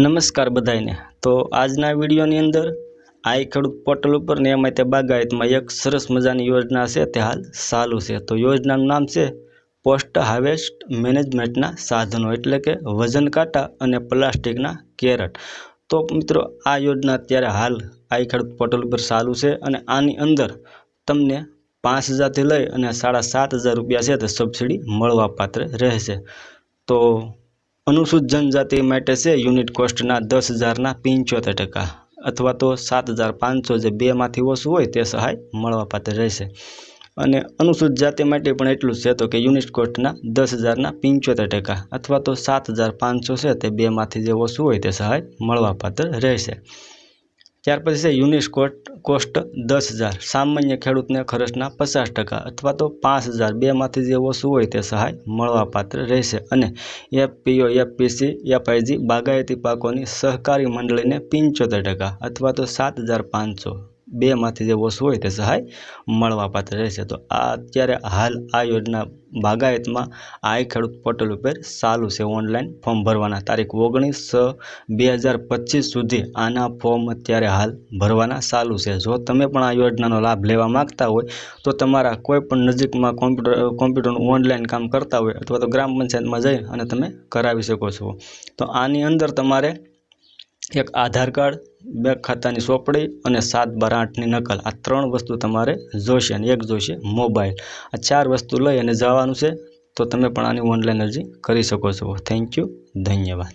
નમસ્કાર બધાને। તો આજના વિડીયોની અંદર આઈ ખેડૂત પોર્ટલ ઉપર ને એમાં તે બાગાયતમાં એક સરસ મજાની યોજના છે તે હાલ ચાલુ છે। તો યોજનાનું નામ છે પોસ્ટ હાર્વેસ્ટ મેનેજમેન્ટના સાધનો એટલે કે વજન કાંટા અને પ્લાસ્ટિકના કેરેટ। તો મિત્રો આ યોજના અત્યારે હાલ આઈ ખેડૂત પોર્ટલ ઉપર ચાલુ છે અને આની અંદર તમને 5000 થી લઈ અને 7500 રૂપિયા છે તે સબસિડી મળવાપાત્ર રહેશે। તો अनुसूचित जनजाति माटे से यूनिट कोस्टना 10,000 75% अथवा तो 7,500 जे बे मांथी ओछुं होय ते सहाय मळवापात्र रहेशे। अने अनुसूचित जाति माटे पण एटलुं ज छे तो कि यूनिट कोस्टना 10,000 75% अथवा तो 7,500 छे ते बे मांथी जे ओछुं होय ते सहाय मळवापात्र रहेशे। त्यार पछी छे यूनिट कोस्ट 10,000 सामान्य खेडूतने खर्चना 50% अथवा तो 5,000 बे मांथी जे ओछुं होय ते सहाय मळवापात्र रहेशे। अने एफपीओ एफपीसी एफआईजी बागायती पाकोनी सहकारी मंडळीने 75% अथवा तो 7,500 बे मांथी जे ओछुं होय ते सहाय मळवापात्र रहेशे। तो आ अत्यारे हाल आ योजना बागायतमां आઈ ખેડૂત पोर्टल पर चालू है। ऑनलाइन फॉर्म भरवाना तारीख 19/6/2025 सुधी आना फॉर्म अत्यारे हाल भरवाना चालू है। जो तमे पण आ योजनानो लाभ लेवा मांगता होय तो तमारा कोईपण नजीकमां कॉम्प्यूटरनुं ऑनलाइन काम करता होय अथवा तो ग्राम पंचायतमां जई अने तमे करावी शको छो। तो आनी अंदर तमारे एक आधार कार्ड, बैंक खातानी सोपड़ी और 7/8 नकल आ 3 वस्तु तमारे जोईशे अने एक जोईशे मोबाइल। आ 4 वस्तु लई अने जवानुं छे। तो तमे पण आनी ऑनलाइन अरजी करी शको छो। थैंक यू, धन्यवाद।